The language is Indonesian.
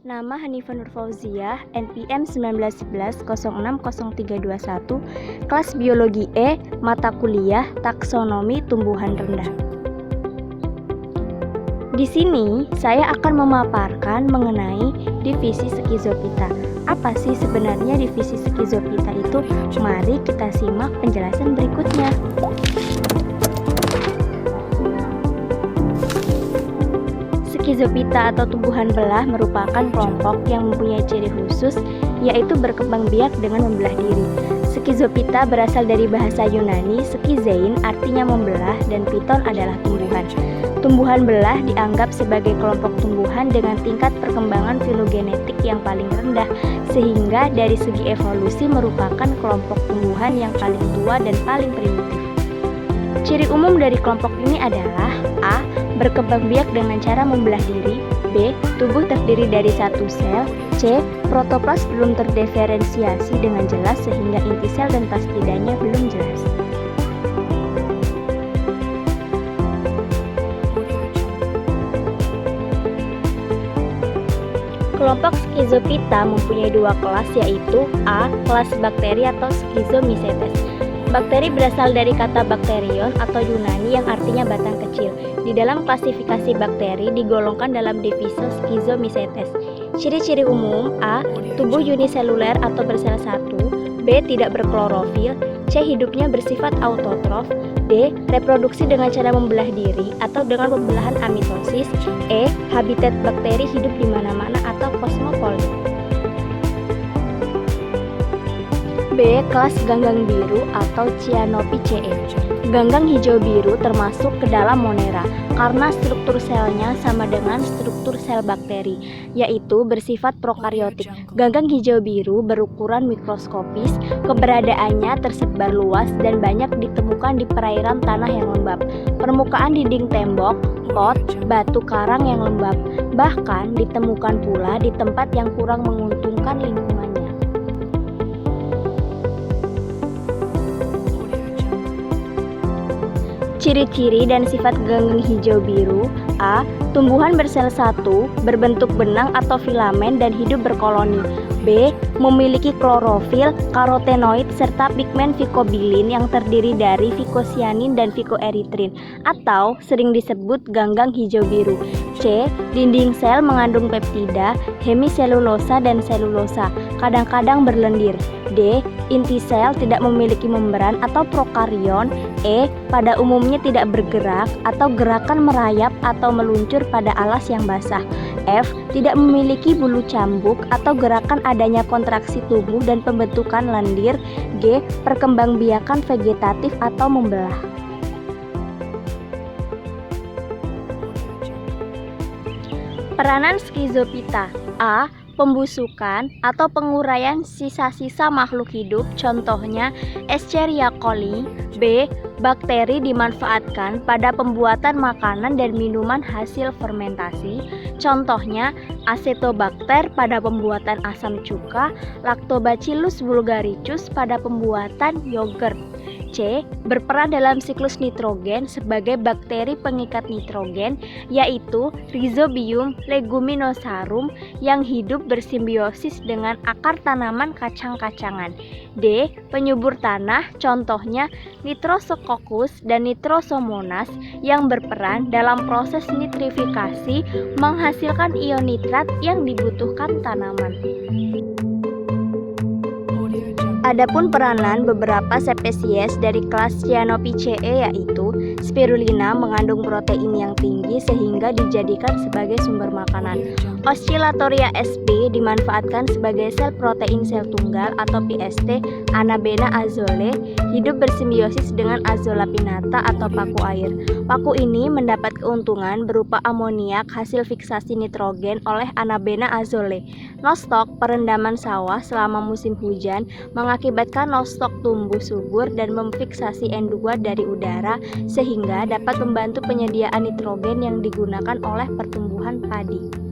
Nama Hanifah Nur Fauziah, NPM 1911-060321, kelas Biologi E, mata kuliah Taksonomi Tumbuhan Rendah. Di sini saya akan memaparkan mengenai divisi skizofita. Apa sih sebenarnya divisi skizofita itu? Mari kita simak penjelasan berikutnya. Skizofita atau tumbuhan belah merupakan kelompok yang mempunyai ciri khusus, yaitu berkembang biak dengan membelah diri. Skizofita berasal dari bahasa Yunani skizein, artinya membelah, dan piton adalah tumbuhan. Tumbuhan belah dianggap sebagai kelompok tumbuhan dengan tingkat perkembangan filogenetik yang paling rendah, sehingga dari segi evolusi merupakan kelompok tumbuhan yang paling tua dan paling primitif. Ciri umum dari kelompok ini adalah A. Berkembang biak dengan cara membelah diri. B. Tubuh terdiri dari satu sel. C. Protoplas belum terdiferensiasi dengan jelas sehingga inti sel dan plastidanya belum jelas. Kelompok Skizofita mempunyai dua kelas, yaitu A. Kelas bakteri atau Schizomycetes. Bakteri berasal dari kata bakterion atau Yunani yang artinya batang kecil. Di dalam klasifikasi bakteri digolongkan dalam divisi Schizomycetes. Ciri-ciri umum: A. Tubuh uniseluler atau bersel satu. B. Tidak berklorofil. C. Hidupnya bersifat autotrof. D. Reproduksi dengan cara membelah diri atau dengan pembelahan amitosis. E. Habitat bakteri hidup di mana-mana atau kosmopolit. B. Kelas ganggang biru atau Cyanophyceae. Ganggang hijau biru termasuk ke dalam Monera karena struktur selnya sama dengan struktur sel bakteri, yaitu bersifat prokariotik. Ganggang hijau biru berukuran mikroskopis, keberadaannya tersebar luas dan banyak ditemukan di perairan tanah yang lembab, permukaan dinding tembok, pot, batu karang yang lembab, bahkan ditemukan pula di tempat yang kurang menguntungkan lingkungannya. Ciri-ciri dan sifat ganggang hijau biru. A. Tumbuhan bersel satu, berbentuk benang atau filamen dan hidup berkoloni. B. Memiliki klorofil, karotenoid, serta pigmen fikobilin yang terdiri dari fikosyanin dan fikoeritrin, atau sering disebut ganggang hijau biru. C. Dinding sel mengandung peptida, hemiselulosa dan selulosa, kadang-kadang berlendir. D. Inti sel tidak memiliki membran atau prokarion. E. Pada umumnya tidak bergerak atau gerakan merayap atau meluncur pada alas yang basah. F. Tidak memiliki bulu cambuk atau gerakan adanya kontraksi tubuh dan pembentukan lendir. G. Perkembangbiakan vegetatif atau membelah. Peranan skizofita. A. Pembusukan atau penguraian sisa-sisa makhluk hidup, contohnya Escherichia coli. B. Bakteri dimanfaatkan pada pembuatan makanan dan minuman hasil fermentasi, contohnya Acetobacter pada pembuatan asam cuka, Lactobacillus bulgaricus pada pembuatan yogurt. C. Berperan dalam siklus nitrogen sebagai bakteri pengikat nitrogen, yaitu Rhizobium leguminosarum yang hidup bersimbiosis dengan akar tanaman kacang-kacangan. D. Penyubur tanah, contohnya Nitrosococcus dan Nitrosomonas yang berperan dalam proses nitrifikasi menghasilkan ion nitrat yang dibutuhkan tanaman. Adapun peranan beberapa spesies dari kelas Cyanophyceae yaitu Spirulina mengandung protein yang tinggi sehingga dijadikan sebagai sumber makanan. Oscillatoria sp dimanfaatkan sebagai sel protein sel tunggal atau PST. Anabena azole hidup bersimbiosis dengan Azolla pinnata atau paku air. Paku ini mendapat keuntungan berupa amoniak hasil fiksasi nitrogen oleh Anabena azole. Nostoc perendaman sawah selama musim hujan mengakibatkan nostoc tumbuh subur dan memfiksasi N2 dari udara sehingga dapat membantu penyediaan nitrogen yang digunakan oleh pertumbuhan padi.